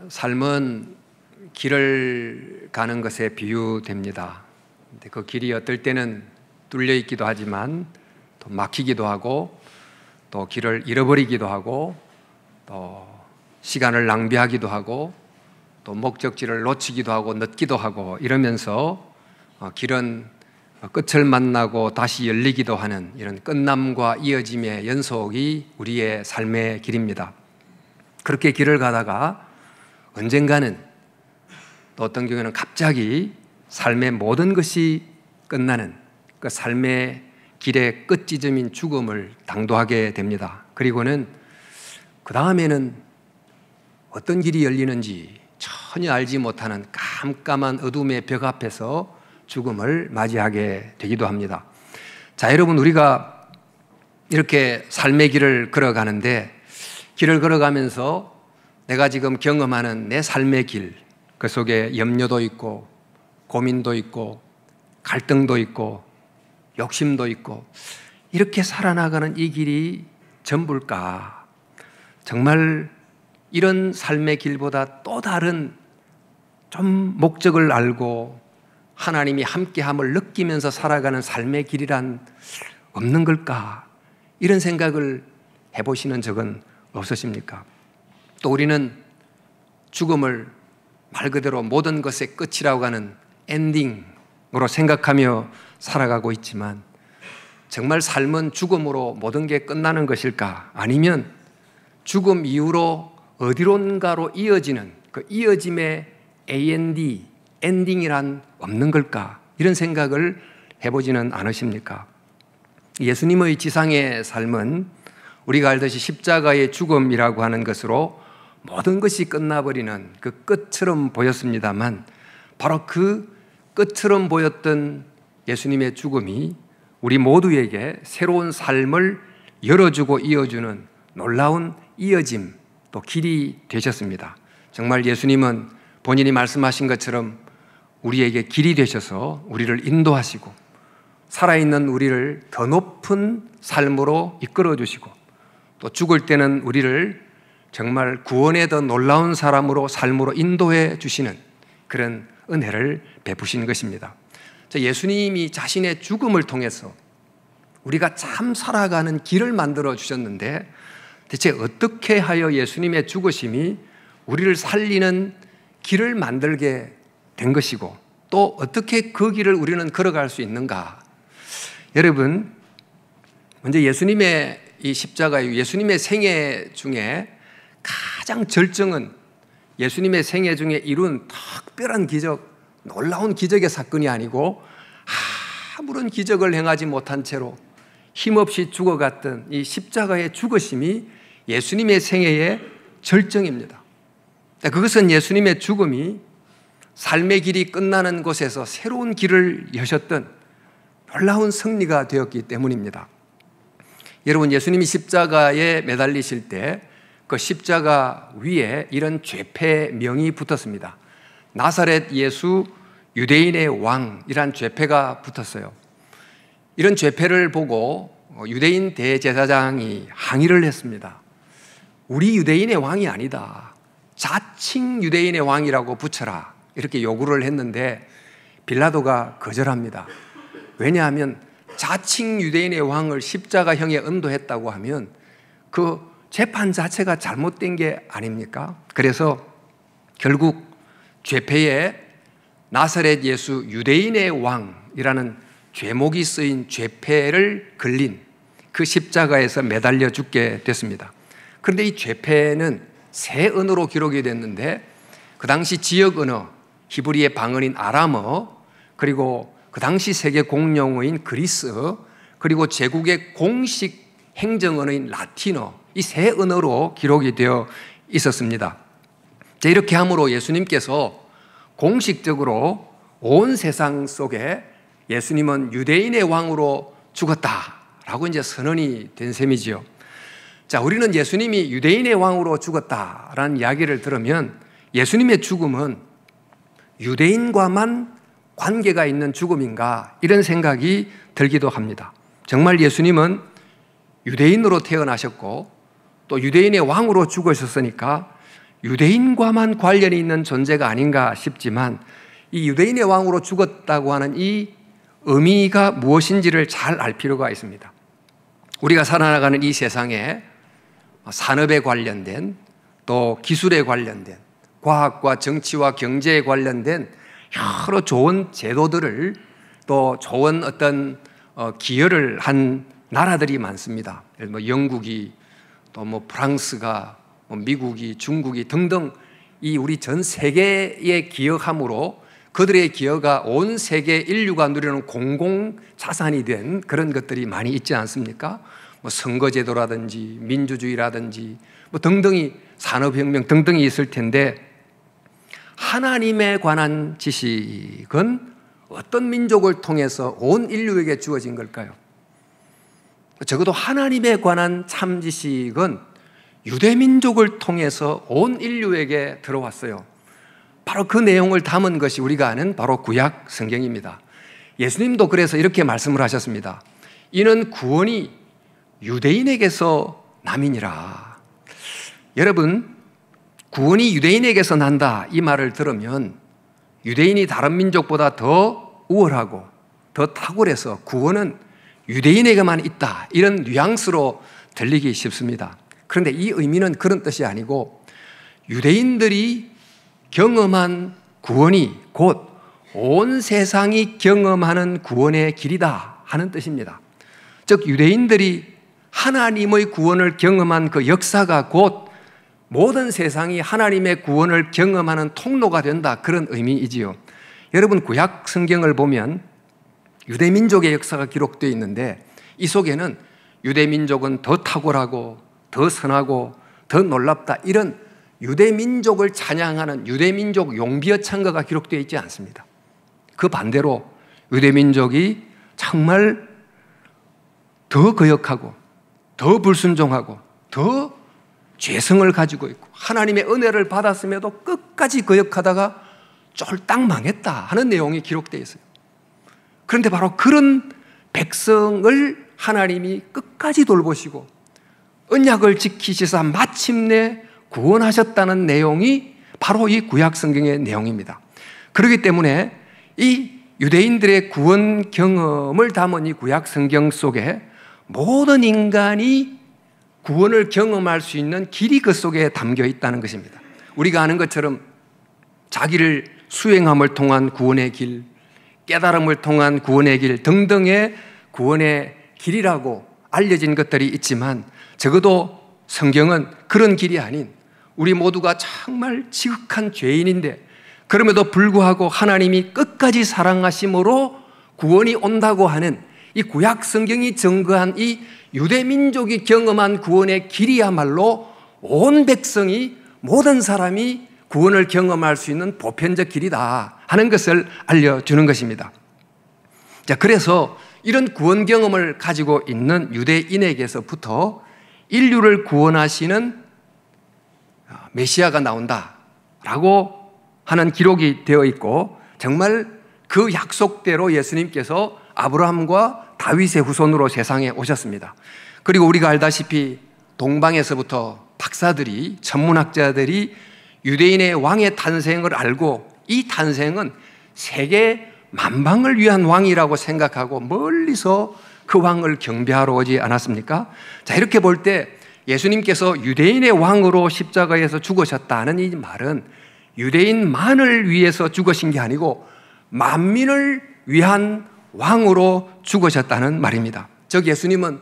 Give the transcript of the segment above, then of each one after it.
삶은 길을 가는 것에 비유됩니다. 근데 그 길이 어떨 때는 뚫려 있기도 하지만 또 막히기도 하고 또 길을 잃어버리기도 하고 또 시간을 낭비하기도 하고 또 목적지를 놓치기도 하고 늦기도 하고 이러면서 길은 끝을 만나고 다시 열리기도 하는 이런 끝남과 이어짐의 연속이 우리의 삶의 길입니다. 그렇게 길을 가다가 언젠가는 또 어떤 경우에는 갑자기 삶의 모든 것이 끝나는 그 삶의 길의 끝지점인 죽음을 당도하게 됩니다. 그리고는 그 다음에는 어떤 길이 열리는지 전혀 알지 못하는 깜깜한 어둠의 벽 앞에서 죽음을 맞이하게 되기도 합니다. 자, 여러분, 우리가 이렇게 삶의 길을 걸어가는데 길을 걸어가면서 내가 지금 경험하는 내 삶의 길, 그 속에 염려도 있고 고민도 있고 갈등도 있고 욕심도 있고 이렇게 살아나가는 이 길이 전부일까? 정말 이런 삶의 길보다 또 다른 좀 목적을 알고 하나님이 함께함을 느끼면서 살아가는 삶의 길이란 없는 걸까? 이런 생각을 해보시는 적은 없으십니까? 또 우리는 죽음을 말 그대로 모든 것의 끝이라고 하는 엔딩으로 생각하며 살아가고 있지만 정말 삶은 죽음으로 모든 게 끝나는 것일까? 아니면 죽음 이후로 어디론가로 이어지는 그 이어짐의 AND, 엔딩이란 없는 걸까? 이런 생각을 해보지는 않으십니까? 예수님의 지상의 삶은 우리가 알듯이 십자가의 죽음이라고 하는 것으로 모든 것이 끝나버리는 그 끝처럼 보였습니다만 바로 그 끝처럼 보였던 예수님의 죽음이 우리 모두에게 새로운 삶을 열어주고 이어주는 놀라운 이어짐 또 길이 되셨습니다. 정말 예수님은 본인이 말씀하신 것처럼 우리에게 길이 되셔서 우리를 인도하시고 살아있는 우리를 더 높은 삶으로 이끌어 주시고 또 죽을 때는 우리를 정말 구원의 더 놀라운 사람으로 삶으로 인도해 주시는 그런 은혜를 베푸신 것입니다. 예수님이 자신의 죽음을 통해서 우리가 참 살아가는 길을 만들어 주셨는데 대체 어떻게 하여 예수님의 죽으심이 우리를 살리는 길을 만들게 된 것이고 또 어떻게 그 길을 우리는 걸어갈 수 있는가? 여러분, 먼저 예수님의 이 십자가, 예수님의 생애 중에 가장 절정은 예수님의 생애 중에 이룬 특별한 기적, 놀라운 기적의 사건이 아니고 아무런 기적을 행하지 못한 채로 힘없이 죽어갔던 이 십자가의 죽으심이 예수님의 생애의 절정입니다. 그것은 예수님의 죽음이 삶의 길이 끝나는 곳에서 새로운 길을 여셨던 놀라운 승리가 되었기 때문입니다. 여러분, 예수님이 십자가에 매달리실 때 그 십자가 위에 이런 죄패명이 붙었습니다. 나사렛 예수 유대인의 왕이란 죄패가 붙었어요. 이런 죄패를 보고 유대인 대제사장이 항의를 했습니다. 우리 유대인의 왕이 아니다. 자칭 유대인의 왕이라고 붙여라. 이렇게 요구를 했는데 빌라도가 거절합니다. 왜냐하면 자칭 유대인의 왕을 십자가형에 언도했다고 하면 그 재판 자체가 잘못된 게 아닙니까? 그래서 결국 죄패에 나사렛 예수 유대인의 왕이라는 죄목이 쓰인 죄패를 걸린 그 십자가에서 매달려 죽게 됐습니다. 그런데 이 죄패는 새 언어로 기록이 됐는데 그 당시 지역 언어, 히브리의 방언인 아람어, 그리고 그 당시 세계 공용어인 그리스어, 그리고 제국의 공식 행정 언어인 라틴어, 이 세 언어로 기록이 되어 있었습니다. 이렇게 함으로 예수님께서 공식적으로 온 세상 속에 예수님은 유대인의 왕으로 죽었다라고 이제 선언이 된 셈이지요. 자, 우리는 예수님이 유대인의 왕으로 죽었다라는 이야기를 들으면 예수님의 죽음은 유대인과만 관계가 있는 죽음인가 이런 생각이 들기도 합니다. 정말 예수님은 유대인으로 태어나셨고 또 유대인의 왕으로 죽으셨으니까 유대인과만 관련이 있는 존재가 아닌가 싶지만 이 유대인의 왕으로 죽었다고 하는 이 의미가 무엇인지를 잘 알 필요가 있습니다. 우리가 살아나가는 이 세상에 산업에 관련된 또 기술에 관련된 과학과 정치와 경제에 관련된 여러 좋은 제도들을 또 좋은 어떤 기여를 한 나라들이 많습니다. 예를 들어 영국이 또 프랑스가 미국이 중국이 등등 이 우리 전 세계에 기여함으로 그들의 기여가 온 세계 인류가 누리는 공공 자산이 된 그런 것들이 많이 있지 않습니까? 선거제도라든지 민주주의라든지 등등이 산업혁명 등등이 있을 텐데 하나님에 관한 지식은 어떤 민족을 통해서 온 인류에게 주어진 걸까요? 적어도 하나님에 관한 참 지식은 유대민족을 통해서 온 인류에게 들어왔어요. 바로 그 내용을 담은 것이 우리가 아는 바로 구약 성경입니다. 예수님도 그래서 이렇게 말씀을 하셨습니다. 이는 구원이 유대인에게서 남이니라. 여러분, 구원이 유대인에게서 난다 이 말을 들으면 유대인이 다른 민족보다 더 우월하고 더 탁월해서 구원은 유대인에게만 있다 이런 뉘앙스로 들리기 쉽습니다. 그런데 이 의미는 그런 뜻이 아니고 유대인들이 경험한 구원이 곧 온 세상이 경험하는 구원의 길이다 하는 뜻입니다. 즉 유대인들이 하나님의 구원을 경험한 그 역사가 곧 모든 세상이 하나님의 구원을 경험하는 통로가 된다 그런 의미이지요. 여러분 구약 성경을 보면 유대민족의 역사가 기록되어 있는데 이 속에는 유대민족은 더 탁월하고 더 선하고 더 놀랍다 이런 유대민족을 찬양하는 유대민족 용비어 찬가가 기록되어 있지 않습니다. 그 반대로 유대민족이 정말 더 거역하고 더 불순종하고 더 죄성을 가지고 있고 하나님의 은혜를 받았음에도 끝까지 거역하다가 쫄딱 망했다 하는 내용이 기록되어 있어요. 그런데 바로 그런 백성을 하나님이 끝까지 돌보시고 언약을 지키시사 마침내 구원하셨다는 내용이 바로 이 구약 성경의 내용입니다. 그렇기 때문에 이 유대인들의 구원 경험을 담은 이 구약 성경 속에 모든 인간이 구원을 경험할 수 있는 길이 그 속에 담겨 있다는 것입니다. 우리가 아는 것처럼 자기를 수행함을 통한 구원의 길, 깨달음을 통한 구원의 길 등등의 구원의 길이라고 알려진 것들이 있지만 적어도 성경은 그런 길이 아닌 우리 모두가 정말 지극한 죄인인데 그럼에도 불구하고 하나님이 끝까지 사랑하심으로 구원이 온다고 하는 이 구약 성경이 증거한 이 유대민족이 경험한 구원의 길이야말로 온 백성이 모든 사람이 구원을 경험할 수 있는 보편적 길이다 하는 것을 알려주는 것입니다. 자, 그래서 이런 구원 경험을 가지고 있는 유대인에게서부터 인류를 구원하시는 메시아가 나온다라고 하는 기록이 되어 있고 정말 그 약속대로 예수님께서 아브라함과 다윗의 후손으로 세상에 오셨습니다. 그리고 우리가 알다시피 동방에서부터 박사들이 천문학자들이 유대인의 왕의 탄생을 알고 이 탄생은 세계 만방을 위한 왕이라고 생각하고 멀리서 그 왕을 경배하러 오지 않았습니까? 자, 이렇게 볼 때 예수님께서 유대인의 왕으로 십자가에서 죽으셨다는 이 말은 유대인만을 위해서 죽으신 게 아니고 만민을 위한 왕으로 죽으셨다는 말입니다. 즉 예수님은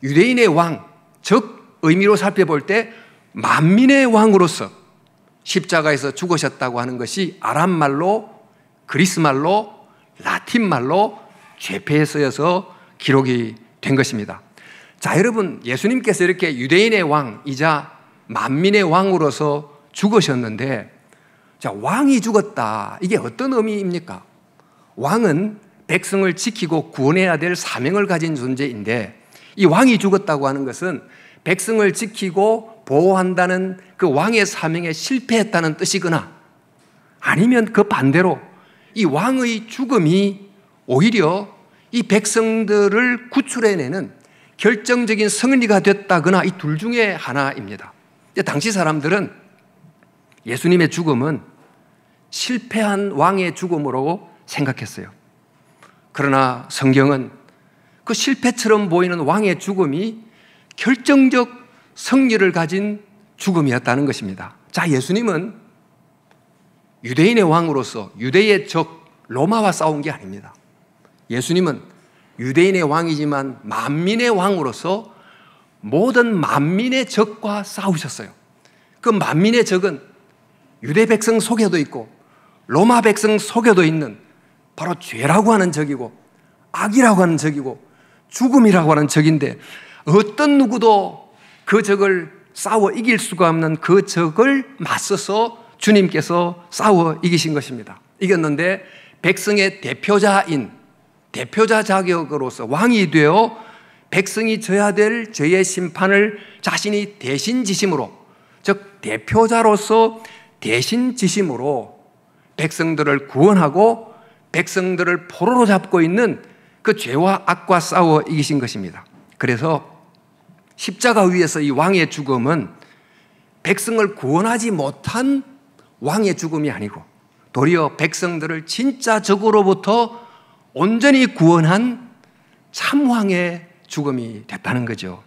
유대인의 왕, 즉 의미로 살펴볼 때 만민의 왕으로서 십자가에서 죽으셨다고 하는 것이 아람말로, 그리스말로, 라틴말로 죄패에 쓰여서 기록이 된 것입니다. 자, 여러분, 예수님께서 이렇게 유대인의 왕이자 만민의 왕으로서 죽으셨는데, 자, 왕이 죽었다. 이게 어떤 의미입니까? 왕은 백성을 지키고 구원해야 될 사명을 가진 존재인데, 이 왕이 죽었다고 하는 것은 백성을 지키고 보호한다는 그 왕의 사명에 실패했다는 뜻이거나 아니면 그 반대로 이 왕의 죽음이 오히려 이 백성들을 구출해내는 결정적인 승리가 됐다거나 이 둘 중에 하나입니다. 당시 사람들은 예수님의 죽음은 실패한 왕의 죽음으로 생각했어요. 그러나 성경은 그 실패처럼 보이는 왕의 죽음이 결정적 승리를 가진 죽음이었다는 것입니다. 자, 예수님은 유대인의 왕으로서 유대의 적 로마와 싸운 게 아닙니다. 예수님은 유대인의 왕이지만 만민의 왕으로서 모든 만민의 적과 싸우셨어요. 그 만민의 적은 유대 백성 속에도 있고 로마 백성 속에도 있는 바로 죄라고 하는 적이고 악이라고 하는 적이고 죽음이라고 하는 적인데, 어떤 누구도 그 적을 싸워 이길 수가 없는 그 적을 맞서서 주님께서 싸워 이기신 것입니다. 이겼는데 백성의 대표자 자격으로서 왕이 되어 백성이 져야 될 죄의 심판을 자신이 대신 지심으로, 즉 대표자로서 대신 지심으로 백성들을 구원하고 백성들을 포로로 잡고 있는 그 죄와 악과 싸워 이기신 것입니다. 그래서 십자가 위에서 이 왕의 죽음은 백성을 구원하지 못한 왕의 죽음이 아니고 도리어 백성들을 진짜 적으로부터 온전히 구원한 참왕의 죽음이 됐다는 거죠.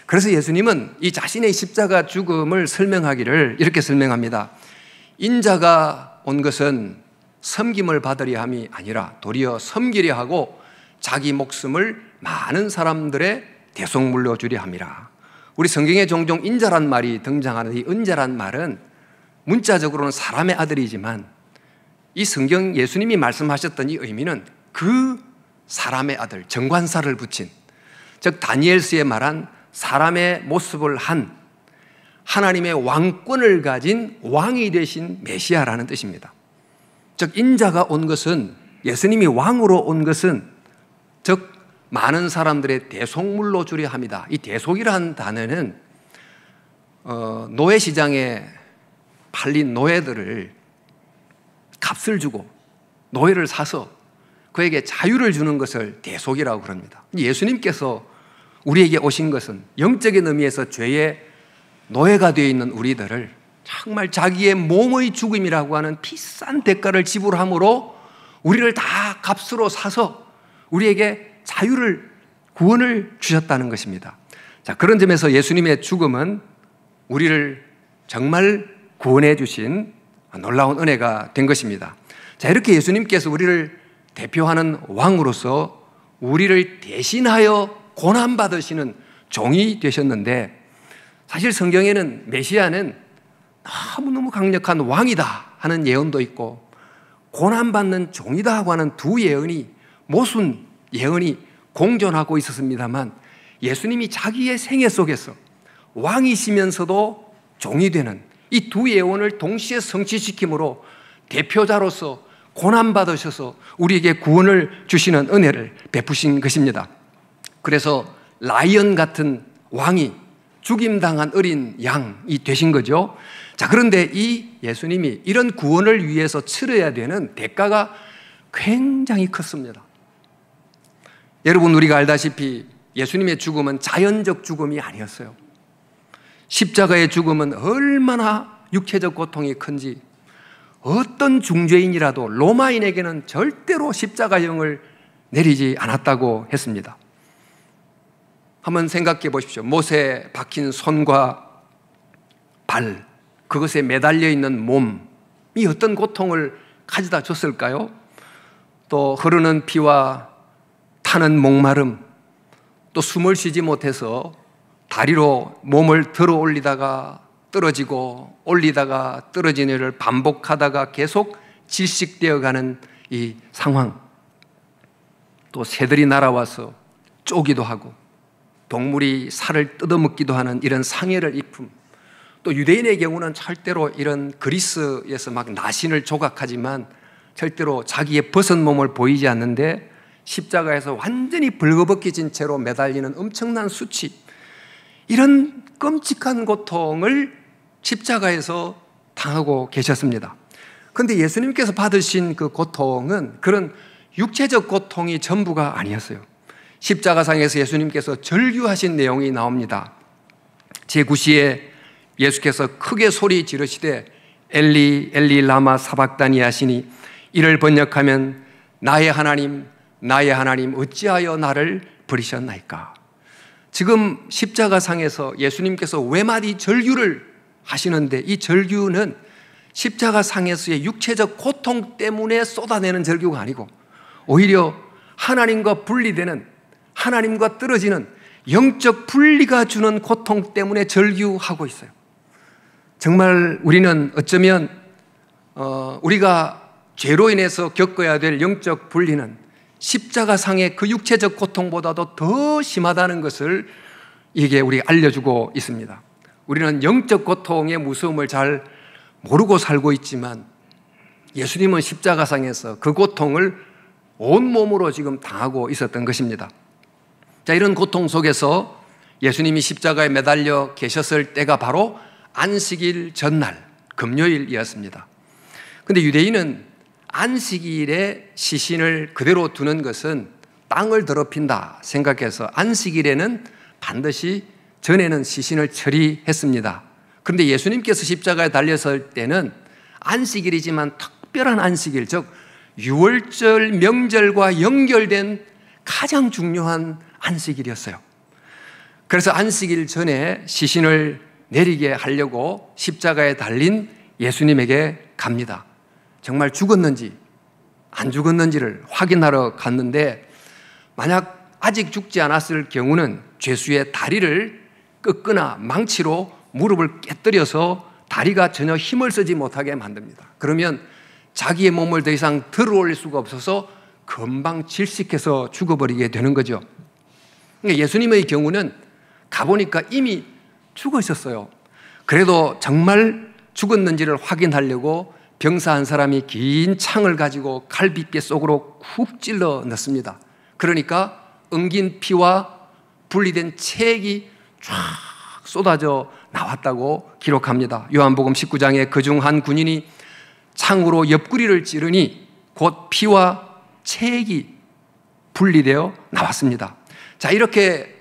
그래서 예수님은 이 자신의 십자가 죽음을 설명하기를 이렇게 설명합니다. 인자가 온 것은 섬김을 받으려 함이 아니라 도리어 섬기려 하고 자기 목숨을 많은 사람들의 대속물로 주려 함이라. 우리 성경에 종종 인자란 말이 등장하는 이 은자란 말은 문자적으로는 사람의 아들이지만 이 성경 예수님이 말씀하셨던 이 의미는 그 사람의 아들, 정관사를 붙인, 즉 다니엘서에 말한 사람의 모습을 한 하나님의 왕권을 가진 왕이 되신 메시아라는 뜻입니다. 즉 인자가 온 것은, 예수님이 왕으로 온 것은 즉 많은 사람들의 대속물로 주려 합니다. 이 대속이라는 단어는 노예시장에 팔린 노예들을 값을 주고 노예를 사서 그에게 자유를 주는 것을 대속이라고 그럽니다. 예수님께서 우리에게 오신 것은 영적인 의미에서 죄의 노예가 되어 있는 우리들을 정말 자기의 몸의 죽음이라고 하는 비싼 대가를 지불함으로 우리를 다 값으로 사서 우리에게 자유를, 구원을 주셨다는 것입니다. 자, 그런 점에서 예수님의 죽음은 우리를 정말 구원해 주신 놀라운 은혜가 된 것입니다. 자, 이렇게 예수님께서 우리를 대표하는 왕으로서 우리를 대신하여 고난받으시는 종이 되셨는데, 사실 성경에는 메시아는 너무너무 강력한 왕이다 하는 예언도 있고 고난받는 종이다 하고 하는 두 예언이, 모순 예언이 공존하고 있었습니다만, 예수님이 자기의 생애 속에서 왕이시면서도 종이 되는 이 두 예언을 동시에 성취시킴으로 대표자로서 고난받으셔서 우리에게 구원을 주시는 은혜를 베푸신 것입니다. 그래서 라이언 같은 왕이 죽임당한 어린 양이 되신 거죠. 자, 그런데 이 예수님이 이런 구원을 위해서 치러야 되는 대가가 굉장히 컸습니다. 여러분, 우리가 알다시피 예수님의 죽음은 자연적 죽음이 아니었어요. 십자가의 죽음은 얼마나 육체적 고통이 큰지 어떤 중죄인이라도 로마인에게는 절대로 십자가형을 내리지 않았다고 했습니다. 한번 생각해 보십시오. 못에 박힌 손과 발, 그것에 매달려 있는 몸이 어떤 고통을 가져다 줬을까요? 또 흐르는 피와 타는 목마름, 또 숨을 쉬지 못해서 다리로 몸을 들어 올리다가 떨어지고 올리다가 떨어지는 일을 반복하다가 계속 질식되어 가는 이 상황, 또 새들이 날아와서 쪼기도 하고 동물이 살을 뜯어먹기도 하는 이런 상해를 입음, 또 유대인의 경우는 절대로 이런 그리스에서 막 나신을 조각하지만 절대로 자기의 벗은 몸을 보이지 않는데 십자가에서 완전히 벌거벗겨진 채로 매달리는 엄청난 수치, 이런 끔찍한 고통을 십자가에서 당하고 계셨습니다. 그런데 예수님께서 받으신 그 고통은 그런 육체적 고통이 전부가 아니었어요. 십자가상에서 예수님께서 절규하신 내용이 나옵니다. 제9시에 예수께서 크게 소리 지르시되 엘리 엘리 라마 사박다니 하시니 이를 번역하면 나의 하나님 나의 하나님 어찌하여 나를 버리셨나이까. 지금 십자가상에서 예수님께서 외마디 절규를 하시는데 이 절규는 십자가상에서의 육체적 고통 때문에 쏟아내는 절규가 아니고 오히려 하나님과 분리되는, 하나님과 떨어지는 영적 분리가 주는 고통 때문에 절규하고 있어요. 정말 우리는 어쩌면 우리가 죄로 인해서 겪어야 될 영적 분리는 십자가상의 그 육체적 고통보다도 더 심하다는 것을 이게 우리가 알려주고 있습니다. 우리는 영적 고통의 무서움을 잘 모르고 살고 있지만 예수님은 십자가상에서 그 고통을 온몸으로 지금 당하고 있었던 것입니다. 자, 이런 고통 속에서 예수님이 십자가에 매달려 계셨을 때가 바로 안식일 전날 금요일이었습니다. 그런데 유대인은 안식일에 시신을 그대로 두는 것은 땅을 더럽힌다 생각해서 안식일에는 반드시 전에는 시신을 처리했습니다. 그런데 예수님께서 십자가에 달렸을 때는 안식일이지만 특별한 안식일, 즉 유월절 명절과 연결된 가장 중요한 안식일이었어요. 그래서 안식일 전에 시신을 내리게 하려고 십자가에 달린 예수님에게 갑니다. 정말 죽었는지 안 죽었는지를 확인하러 갔는데 만약 아직 죽지 않았을 경우는 죄수의 다리를 꺾거나 망치로 무릎을 깨뜨려서 다리가 전혀 힘을 쓰지 못하게 만듭니다. 그러면 자기의 몸을 더 이상 들어올릴 수가 없어서 금방 질식해서 죽어버리게 되는 거죠. 그러니까 예수님의 경우는 가보니까 이미 죽으셨어요. 그래도 정말 죽었는지를 확인하려고 병사 한 사람이 긴 창을 가지고 갈비뼈 속으로 쿡 찔러 넣습니다. 그러니까 엉긴 피와 분리된 체액이 쫙 쏟아져 나왔다고 기록합니다. 요한복음 19장에 그중 한 군인이 창으로 옆구리를 찌르니 곧 피와 체액이 분리되어 나왔습니다. 자, 이렇게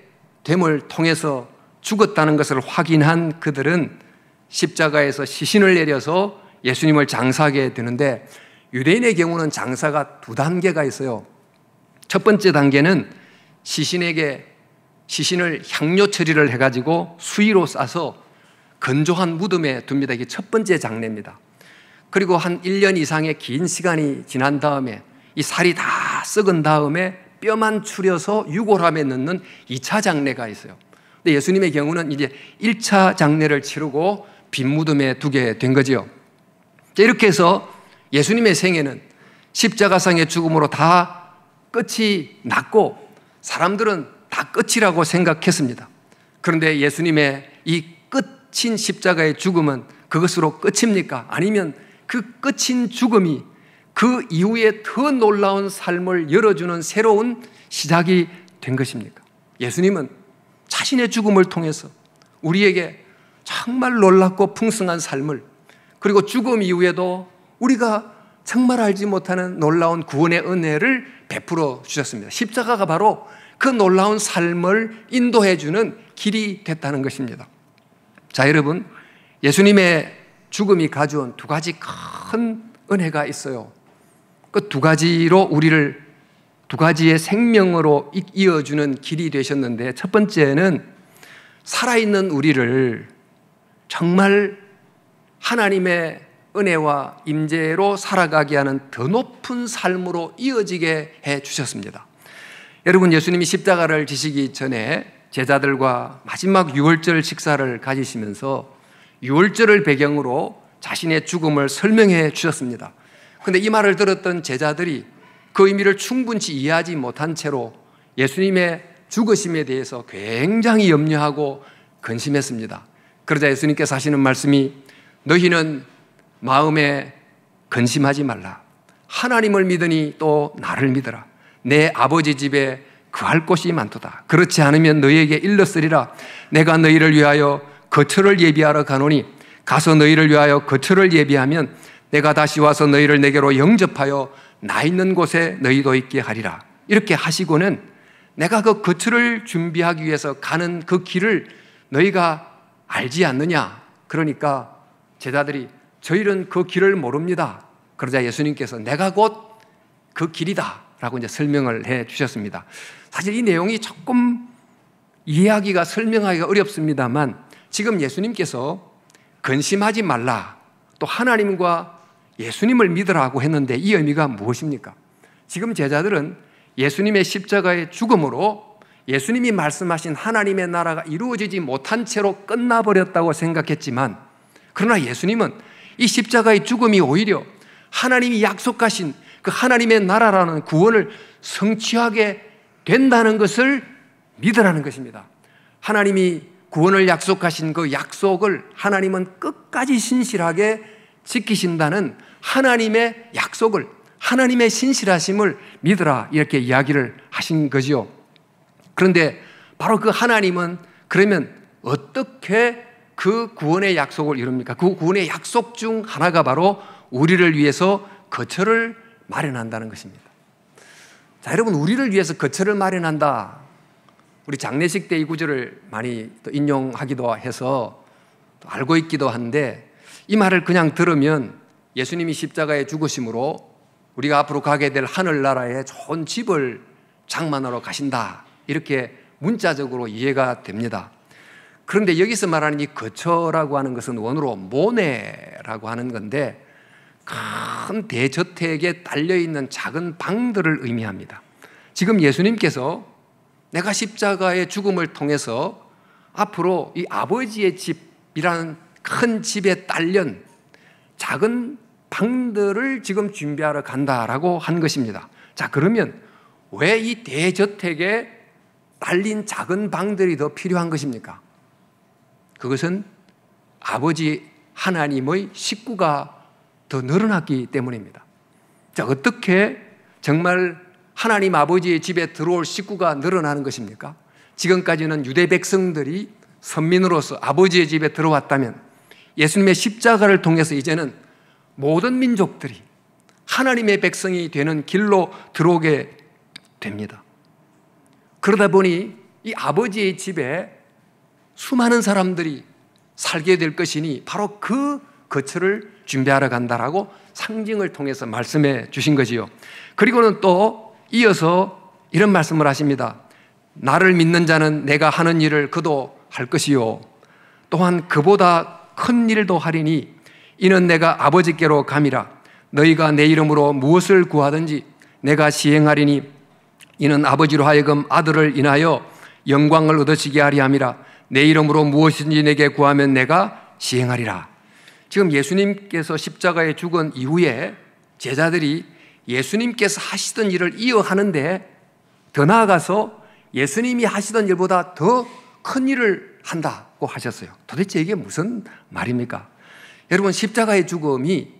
됨을 통해서 죽었다는 것을 확인한 그들은 십자가에서 시신을 내려서 예수님을 장사하게 되는데 유대인의 경우는 장사가 두 단계가 있어요. 첫 번째 단계는 시신을 향료 처리를 해가지고 수의로 싸서 건조한 무덤에 둡니다. 이게 첫 번째 장례입니다. 그리고 한 1년 이상의 긴 시간이 지난 다음에 이 살이 다 썩은 다음에 뼈만 추려서 유골함에 넣는 2차 장례가 있어요. 근데 예수님의 경우는 이제 1차 장례를 치르고 빈 무덤에 두게 된 거죠. 이렇게 해서 예수님의 생애는 십자가상의 죽음으로 다 끝이 났고 사람들은 다 끝이라고 생각했습니다. 그런데 예수님의 이 끝인 십자가의 죽음은 그것으로 끝입니까? 아니면 그 끝인 죽음이 그 이후에 더 놀라운 삶을 열어주는 새로운 시작이 된 것입니까? 예수님은 자신의 죽음을 통해서 우리에게 정말 놀랍고 풍성한 삶을, 그리고 죽음 이후에도 우리가 정말 알지 못하는 놀라운 구원의 은혜를 베풀어 주셨습니다. 십자가가 바로 그 놀라운 삶을 인도해 주는 길이 됐다는 것입니다. 자, 여러분, 예수님의 죽음이 가져온 두 가지 큰 은혜가 있어요. 그 두 가지로 우리를 두 가지의 생명으로 이어주는 길이 되셨는데, 첫 번째는 살아있는 우리를 정말 하나님의 은혜와 임재로 살아가게 하는 더 높은 삶으로 이어지게 해 주셨습니다. 여러분, 예수님이 십자가를 지시기 전에 제자들과 마지막 유월절 식사를 가지시면서 유월절을 배경으로 자신의 죽음을 설명해 주셨습니다. 그런데 이 말을 들었던 제자들이 그 의미를 충분히 이해하지 못한 채로 예수님의 죽으심에 대해서 굉장히 염려하고 근심했습니다. 그러자 예수님께서 하시는 말씀이 너희는 마음에 근심하지 말라. 하나님을 믿으니 또 나를 믿어라. 내 아버지 집에 거할 곳이 많도다. 그렇지 않으면 너희에게 일렀으리라. 내가 너희를 위하여 거처를 예비하러 가노니 가서 너희를 위하여 거처를 예비하면 내가 다시 와서 너희를 내게로 영접하여 나 있는 곳에 너희도 있게 하리라. 이렇게 하시고는 내가 그 거처를 준비하기 위해서 가는 그 길을 너희가 알지 않느냐. 그러니까 제자들이 저희는 그 길을 모릅니다. 그러자 예수님께서 내가 곧 그 길이다 라고 이제 설명을 해 주셨습니다. 사실 이 내용이 조금 이해하기가, 설명하기가 어렵습니다만, 지금 예수님께서 근심하지 말라, 또 하나님과 예수님을 믿으라고 했는데 이 의미가 무엇입니까? 지금 제자들은 예수님의 십자가의 죽음으로 예수님이 말씀하신 하나님의 나라가 이루어지지 못한 채로 끝나버렸다고 생각했지만, 그러나 예수님은 이 십자가의 죽음이 오히려 하나님이 약속하신 그 하나님의 나라라는 구원을 성취하게 된다는 것을 믿으라는 것입니다. 하나님이 구원을 약속하신 그 약속을 하나님은 끝까지 신실하게 지키신다는 하나님의 약속을, 하나님의 신실하심을 믿으라, 이렇게 이야기를 하신 거지요. 그런데 바로 그 하나님은 그러면 어떻게 그 구원의 약속을 이룹니까? 그 구원의 약속 중 하나가 바로 우리를 위해서 거처를 마련한다는 것입니다. 자, 여러분, 우리를 위해서 거처를 마련한다. 우리 장례식 때 이 구절을 많이 또 인용하기도 해서 또 알고 있기도 한데, 이 말을 그냥 들으면 예수님이 십자가에 죽으심으로 우리가 앞으로 가게 될 하늘나라에 좋은 집을 장만하러 가신다, 이렇게 문자적으로 이해가 됩니다. 그런데 여기서 말하는 이 거처라고 하는 것은 원어로 모네라고 하는 건데, 큰 대저택에 딸려있는 작은 방들을 의미합니다. 지금 예수님께서 내가 십자가의 죽음을 통해서 앞으로 이 아버지의 집이라는 큰 집에 딸린 작은 방들을 지금 준비하러 간다라고 한 것입니다. 자, 그러면 왜 이 대저택에 딸린 작은 방들이 더 필요한 것입니까? 그것은 아버지 하나님의 식구가 더 늘어났기 때문입니다. 자, 어떻게 정말 하나님 아버지의 집에 들어올 식구가 늘어나는 것입니까? 지금까지는 유대 백성들이 선민으로서 아버지의 집에 들어왔다면, 예수님의 십자가를 통해서 이제는 모든 민족들이 하나님의 백성이 되는 길로 들어오게 됩니다. 그러다 보니 이 아버지의 집에 수많은 사람들이 살게 될 것이니 바로 그 거처를 준비하러 간다라고 상징을 통해서 말씀해 주신 거지요. 그리고는 또 이어서 이런 말씀을 하십니다. 나를 믿는 자는 내가 하는 일을 그도 할 것이요, 또한 그보다 큰 일도 하리니 이는 내가 아버지께로 감이라. 너희가 내 이름으로 무엇을 구하든지 내가 시행하리니 이는 아버지로 하여금 아들을 인하여 영광을 얻으시게 하리 함이라. 내 이름으로 무엇이든지 내게 구하면 내가 시행하리라. 지금 예수님께서 십자가에 죽은 이후에 제자들이 예수님께서 하시던 일을 이어하는데, 더 나아가서 예수님이 하시던 일보다 더 큰 일을 한다고 하셨어요. 도대체 이게 무슨 말입니까? 여러분, 십자가의 죽음이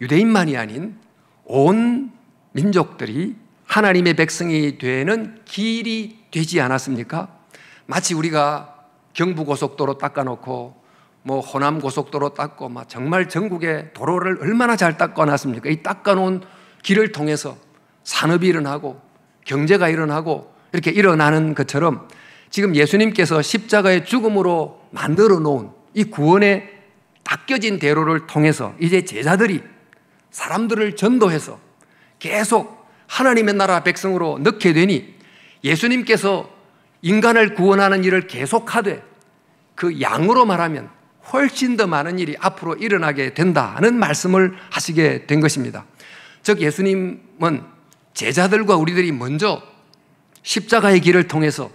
유대인만이 아닌 온 민족들이 하나님의 백성이 되는 길이 되지 않았습니까? 마치 우리가 경부고속도로 닦아놓고 호남 고속도로 닦고 정말 전국의 도로를 얼마나 잘 닦아놨습니까? 이 닦아놓은 길을 통해서 산업이 일어나고 경제가 일어나고 이렇게 일어나는 것처럼, 지금 예수님께서 십자가의 죽음으로 만들어 놓은 이 구원의 닦여진 대로를 통해서 이제 제자들이 사람들을 전도해서 계속 하나님의 나라 백성으로 넣게 되니, 예수님께서 인간을 구원하는 일을 계속하되 그 양으로 말하면 훨씬 더 많은 일이 앞으로 일어나게 된다는 말씀을 하시게 된 것입니다. 즉, 예수님은 제자들과 우리들이 먼저 십자가의 길을 통해서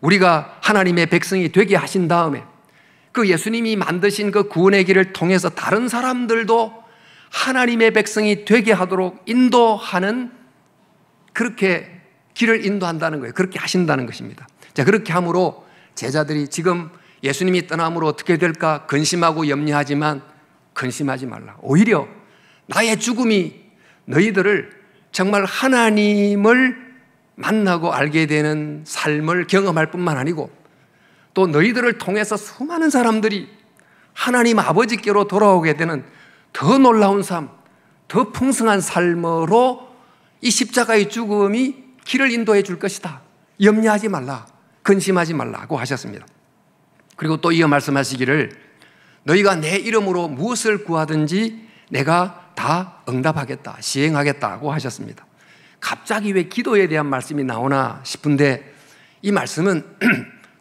우리가 하나님의 백성이 되게 하신 다음에, 그 예수님이 만드신 그 구원의 길을 통해서 다른 사람들도 하나님의 백성이 되게 하도록 인도하는, 그렇게 길을 인도한다는 거예요. 그렇게 하신다는 것입니다. 자, 그렇게 함으로 제자들이 지금 예수님이 떠남으로 어떻게 될까 근심하고 염려하지만 근심하지 말라. 오히려 나의 죽음이 너희들을 정말 하나님을 만나고 알게 되는 삶을 경험할 뿐만 아니고, 또 너희들을 통해서 수많은 사람들이 하나님 아버지께로 돌아오게 되는 더 놀라운 삶, 더 풍성한 삶으로 이 십자가의 죽음이 길을 인도해 줄 것이다. 염려하지 말라, 근심하지 말라고 하셨습니다. 그리고 또 이어 말씀하시기를 너희가 내 이름으로 무엇을 구하든지 내가 다 응답하겠다, 시행하겠다고 하셨습니다. 갑자기 왜 기도에 대한 말씀이 나오나 싶은데 이 말씀은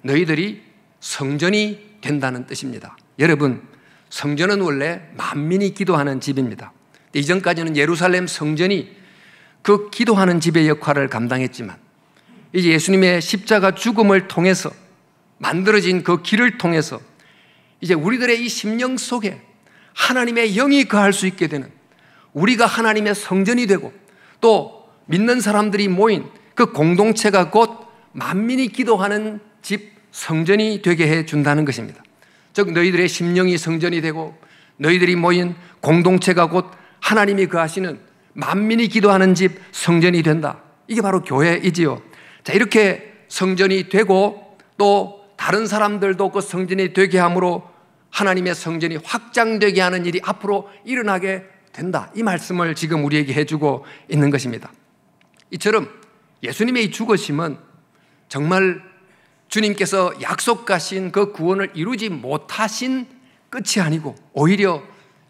너희들이 성전이 된다는 뜻입니다. 여러분, 성전은 원래 만민이 기도하는 집입니다. 이전까지는 예루살렘 성전이 그 기도하는 집의 역할을 감당했지만 이제 예수님의 십자가 죽음을 통해서 만들어진 그 길을 통해서 이제 우리들의 이 심령 속에 하나님의 영이 거할 수 있게 되는, 우리가 하나님의 성전이 되고 또 믿는 사람들이 모인 그 공동체가 곧 만민이 기도하는 집 성전이 되게 해준다는 것입니다. 즉 너희들의 심령이 성전이 되고 너희들이 모인 공동체가 곧 하나님이 거하시는 만민이 기도하는 집 성전이 된다. 이게 바로 교회이지요. 자, 이렇게 성전이 되고 또 다른 사람들도 그 성전이 되게 함으로 하나님의 성전이 확장되게 하는 일이 앞으로 일어나게 된다. 이 말씀을 지금 우리에게 해주고 있는 것입니다. 이처럼 예수님의 이 죽으심은 정말 주님께서 약속하신 그 구원을 이루지 못하신 끝이 아니고 오히려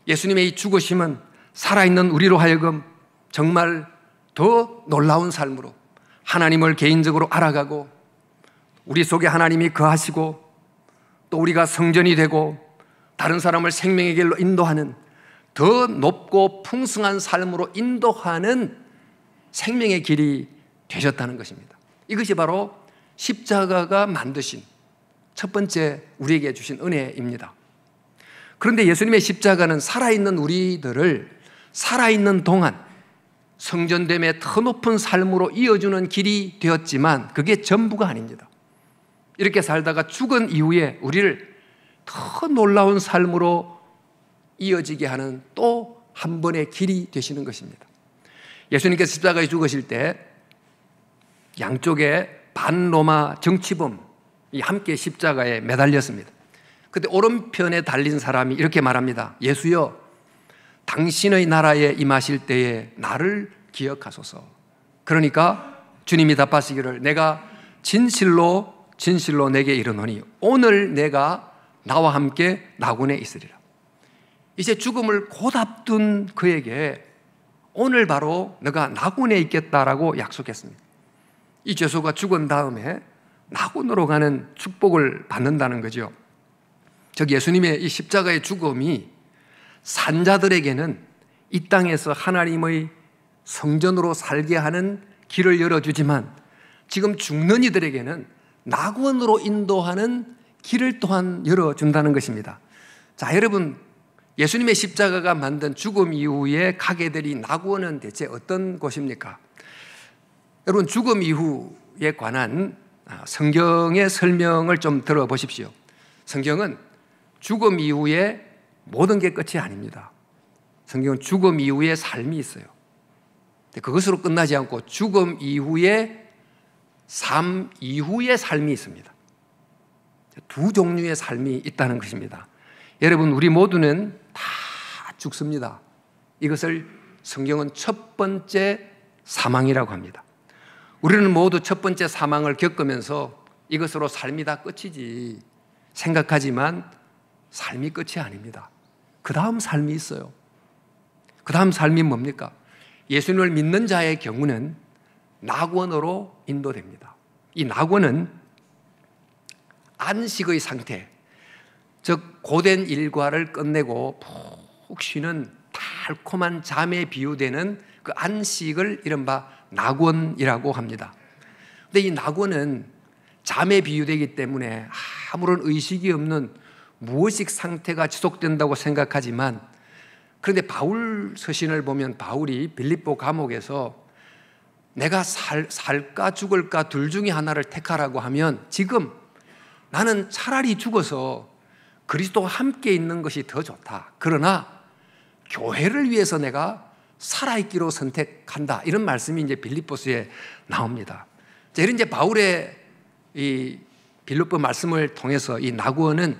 예수님의 이 죽으심은 살아있는 우리로 하여금 정말 더 놀라운 삶으로 하나님을 개인적으로 알아가고 우리 속에 하나님이 거하시고 또 우리가 성전이 되고 다른 사람을 생명의 길로 인도하는 더 높고 풍성한 삶으로 인도하는 생명의 길이 되셨다는 것입니다. 이것이 바로 십자가가 만드신 첫 번째 우리에게 주신 은혜입니다. 그런데 예수님의 십자가는 살아있는 우리들을 살아있는 동안 성전됨의 더 높은 삶으로 이어주는 길이 되었지만 그게 전부가 아닙니다. 이렇게 살다가 죽은 이후에 우리를 더 놀라운 삶으로 이어지게 하는 또 한 번의 길이 되시는 것입니다. 예수님께서 십자가에 죽으실 때 양쪽에 반로마 정치범이 함께 십자가에 매달렸습니다. 그때 오른편에 달린 사람이 이렇게 말합니다. 예수여, 당신의 나라에 임하실 때에 나를 기억하소서. 그러니까 주님이 답하시기를 내가 진실로 내게 이르노니 오늘 내가 나와 함께 나군에 있으리라. 이제 죽음을 곧 앞둔 그에게 오늘 바로 너가 나군에 있겠다라고 약속했습니다. 이 죄수가 죽은 다음에 나군으로 가는 축복을 받는다는 거죠. 즉 예수님의 이 십자가의 죽음이 산자들에게는 이 땅에서 하나님의 성전으로 살게 하는 길을 열어주지만 지금 죽는 이들에게는 낙원으로 인도하는 길을 또한 열어준다는 것입니다. 자, 여러분, 예수님의 십자가가 만든 죽음 이후에 가게 될 이 낙원은 대체 어떤 곳입니까? 여러분, 죽음 이후에 관한 성경의 설명을 좀 들어보십시오. 성경은 죽음 이후에 모든 게 끝이 아닙니다. 성경은 죽음 이후에 삶이 있어요. 그것으로 끝나지 않고 죽음 이후에 삶 이후의 삶이 있습니다. 두 종류의 삶이 있다는 것입니다. 여러분, 우리 모두는 다 죽습니다. 이것을 성경은 첫 번째 사망이라고 합니다. 우리는 모두 첫 번째 사망을 겪으면서 이것으로 삶이 다 끝이지 생각하지만 삶이 끝이 아닙니다. 그 다음 삶이 있어요. 그 다음 삶이 뭡니까? 예수님을 믿는 자의 경우는 낙원으로 인도됩니다. 이 낙원은 안식의 상태, 즉 고된 일과를 끝내고 푹 쉬는 달콤한 잠에 비유되는 그 안식을 이른바 낙원이라고 합니다. 그런데 이 낙원은 잠에 비유되기 때문에 아무런 의식이 없는 무의식 상태가 지속된다고 생각하지만, 그런데 바울 서신을 보면 바울이 빌립보 감옥에서 내가 살까 죽을까 둘 중에 하나를 택하라고 하면 지금 나는 차라리 죽어서 그리스도와 함께 있는 것이 더 좋다. 그러나 교회를 위해서 내가 살아있기로 선택한다. 이런 말씀이 이제 빌립보서에 나옵니다. 자, 이런 이제 바울의 이 빌립보 말씀을 통해서 이 낙원은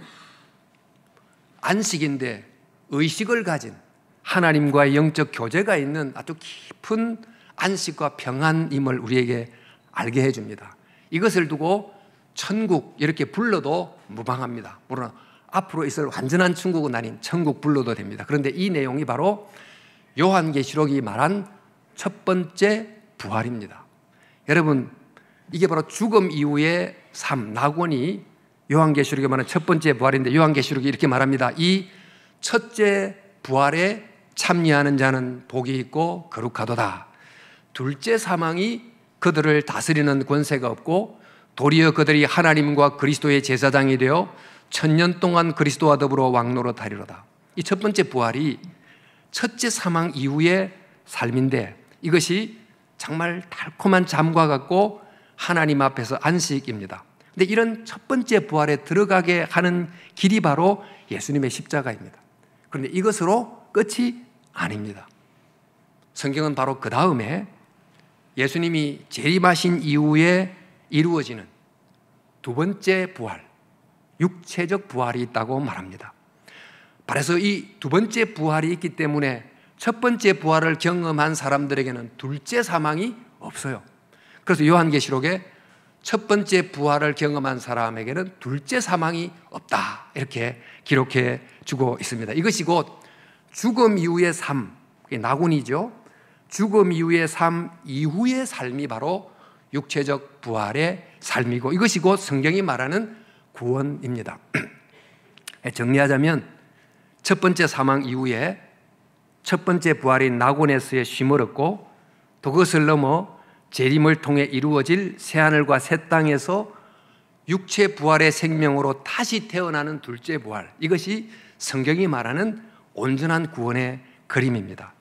안식인데 의식을 가진 하나님과의 영적 교제가 있는 아주 깊은 안식과 평안임을 우리에게 알게 해줍니다. 이것을 두고 천국 이렇게 불러도 무방합니다. 물론 앞으로 있을 완전한 천국은 아닌 천국 불러도 됩니다. 그런데 이 내용이 바로 요한계시록이 말한 첫 번째 부활입니다. 여러분, 이게 바로 죽음 이후의 삶, 낙원이 요한계시록이 말하는 첫 번째 부활인데, 요한계시록이 이렇게 말합니다. 이 첫째 부활에 참여하는 자는 복이 있고 거룩하도다. 둘째 사망이 그들을 다스리는 권세가 없고 도리어 그들이 하나님과 그리스도의 제사장이 되어 천년 동안 그리스도와 더불어 왕노릇하리로다. 이 첫 번째 부활이 첫째 사망 이후의 삶인데, 이것이 정말 달콤한 잠과 같고 하나님 앞에서 안식입니다. 근데 이런 첫 번째 부활에 들어가게 하는 길이 바로 예수님의 십자가입니다. 그런데 이것으로 끝이 아닙니다. 성경은 바로 그 다음에 예수님이 재림하신 이후에 이루어지는 두 번째 부활, 육체적 부활이 있다고 말합니다. 그래서 이 두 번째 부활이 있기 때문에 첫 번째 부활을 경험한 사람들에게는 둘째 사망이 없어요. 그래서 요한계시록에 첫 번째 부활을 경험한 사람에게는 둘째 사망이 없다, 이렇게 기록해 주고 있습니다. 이것이 곧 죽음 이후의 삶, 낙원이죠. 죽음 이후의 삶 이후의 삶이 바로 육체적 부활의 삶이고, 이것이 곧 성경이 말하는 구원입니다. 정리하자면 첫 번째 사망 이후에 첫 번째 부활인 낙원에서의 쉼을 얻고, 또 그것을 넘어 재림을 통해 이루어질 새하늘과 새 땅에서 육체 부활의 생명으로 다시 태어나는 둘째 부활, 이것이 성경이 말하는 온전한 구원의 그림입니다.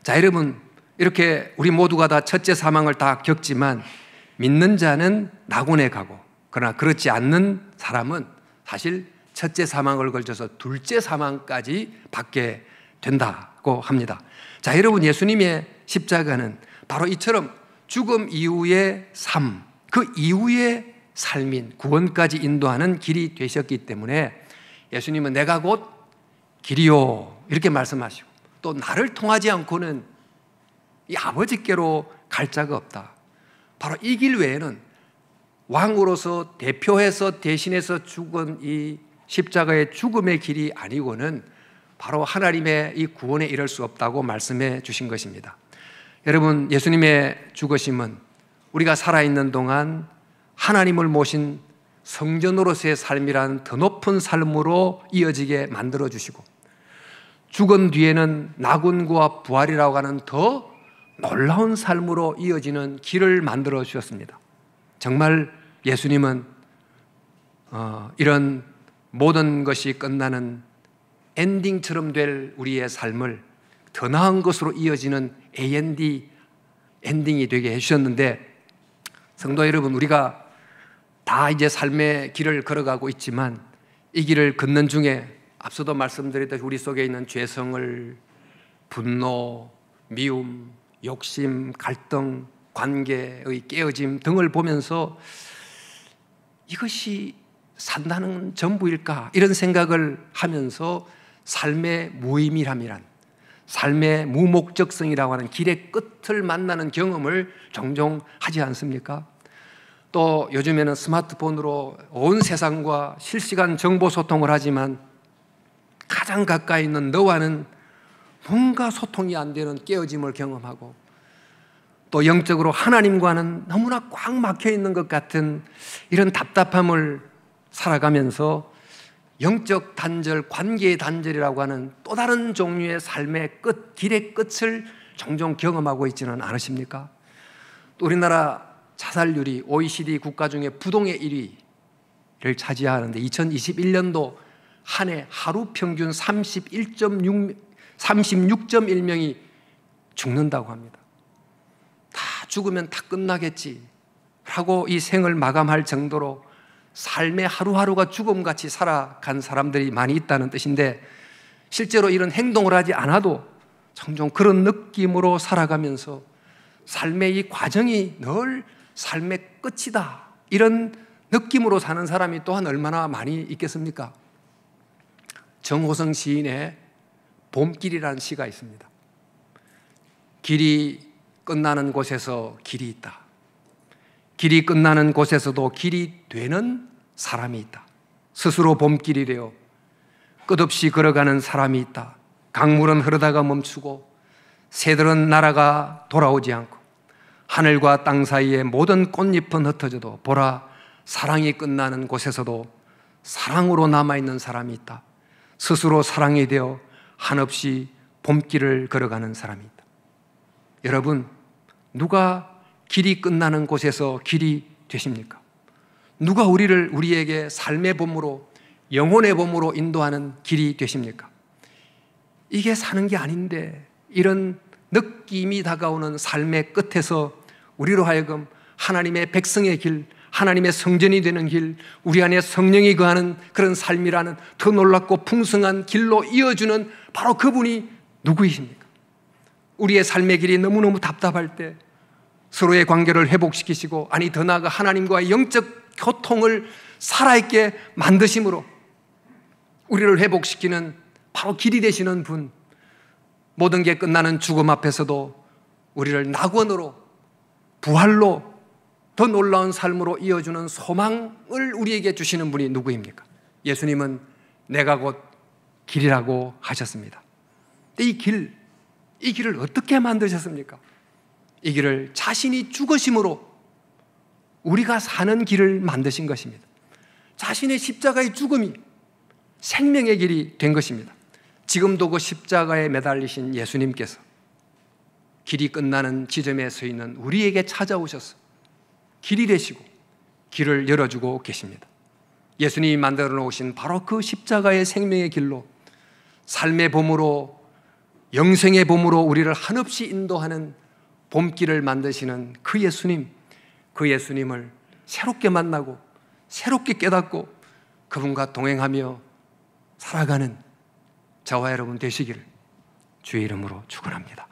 자, 여러분, 이렇게 우리 모두가 다 첫째 사망을 다 겪지만 믿는 자는 낙원에 가고, 그러나 그렇지 않는 사람은 사실 첫째 사망을 걸쳐서 둘째 사망까지 받게 된다고 합니다. 자, 여러분, 예수님의 십자가는 바로 이처럼 죽음 이후의 삶, 그 이후의 삶인 구원까지 인도하는 길이 되셨기 때문에 예수님은 내가 곧 길이요, 이렇게 말씀하시고, 또 나를 통하지 않고는 이 아버지께로 갈 자가 없다. 바로 이 길 외에는 왕으로서 대표해서 대신해서 죽은 이 십자가의 죽음의 길이 아니고는 바로 하나님의 이 구원에 이를 수 없다고 말씀해 주신 것입니다. 여러분, 예수님의 죽으심은 우리가 살아있는 동안 하나님을 모신 성전으로서의 삶이란 더 높은 삶으로 이어지게 만들어 주시고, 죽은 뒤에는 낙원과 부활이라고 하는 더 놀라운 삶으로 이어지는 길을 만들어 주셨습니다. 정말 예수님은 이런 모든 것이 끝나는 엔딩처럼 될 우리의 삶을 더 나은 것으로 이어지는 A&D 엔딩이 되게 해주셨는데, 성도 여러분, 우리가 다 이제 삶의 길을 걸어가고 있지만 이 길을 걷는 중에 앞서도 말씀드렸듯이 우리 속에 있는 죄성을, 분노, 미움, 욕심, 갈등, 관계의 깨어짐 등을 보면서 이것이 산다는 전부일까, 이런 생각을 하면서 삶의 무의미함이란, 삶의 무목적성이라고 하는 길의 끝을 만나는 경험을 종종 하지 않습니까? 또 요즘에는 스마트폰으로 온 세상과 실시간 정보 소통을 하지만 가장 가까이 있는 너와는 뭔가 소통이 안 되는 깨어짐을 경험하고, 또 영적으로 하나님과는 너무나 꽉 막혀 있는 것 같은 이런 답답함을 살아가면서 영적 단절, 관계의 단절이라고 하는 또 다른 종류의 삶의 끝, 길의 끝을 종종 경험하고 있지는 않으십니까? 또 우리나라 자살률이 OECD 국가 중에 부동의 1위를 차지하는데 2021년도 한 해 하루 평균 36.1명이 죽는다고 합니다. 다 죽으면 다 끝나겠지 하고 이 생을 마감할 정도로 삶의 하루하루가 죽음같이 살아간 사람들이 많이 있다는 뜻인데, 실제로 이런 행동을 하지 않아도 종종 그런 느낌으로 살아가면서 삶의 이 과정이 늘 삶의 끝이다, 이런 느낌으로 사는 사람이 또한 얼마나 많이 있겠습니까? 정호성 시인의 봄길이라는 시가 있습니다. 길이 끝나는 곳에서 길이 있다. 길이 끝나는 곳에서도 길이 되는 사람이 있다. 스스로 봄길이 되어 끝없이 걸어가는 사람이 있다. 강물은 흐르다가 멈추고 새들은 날아가 돌아오지 않고 하늘과 땅 사이에 모든 꽃잎은 흩어져도 보라, 사랑이 끝나는 곳에서도 사랑으로 남아있는 사람이 있다. 스스로 사랑이 되어 한없이 봄길을 걸어가는 사람이 있다. 여러분, 누가 길이 끝나는 곳에서 길이 되십니까? 누가 우리에게 삶의 봄으로, 영혼의 봄으로 인도하는 길이 되십니까? 이게 사는 게 아닌데 이런 느낌이 다가오는 삶의 끝에서 우리로 하여금 하나님의 백성의 길, 하나님의 성전이 되는 길, 우리 안에 성령이 거하는 그런 삶이라는 더 놀랍고 풍성한 길로 이어주는 바로 그분이 누구이십니까? 우리의 삶의 길이 너무너무 답답할 때 서로의 관계를 회복시키시고, 아니 더 나아가 하나님과의 영적 교통을 살아있게 만드심으로 우리를 회복시키는 바로 길이 되시는 분, 모든 게 끝나는 죽음 앞에서도 우리를 낙원으로, 부활로, 더 놀라운 삶으로 이어주는 소망을 우리에게 주시는 분이 누구입니까? 예수님은 내가 곧 길이라고 하셨습니다. 이 길을 어떻게 만드셨습니까? 이 길을 자신이 죽으심으로 우리가 사는 길을 만드신 것입니다. 자신의 십자가의 죽음이 생명의 길이 된 것입니다. 지금도 그 십자가에 매달리신 예수님께서 길이 끝나는 지점에 서 있는 우리에게 찾아오셔서 길이 되시고 길을 열어주고 계십니다. 예수님이 만들어 놓으신 바로 그 십자가의 생명의 길로 삶의 봄으로, 영생의 봄으로 우리를 한없이 인도하는 봄길을 만드시는 그 예수님을 새롭게 만나고 새롭게 깨닫고 그분과 동행하며 살아가는 저와 여러분 되시기를 주의 이름으로 축원합니다.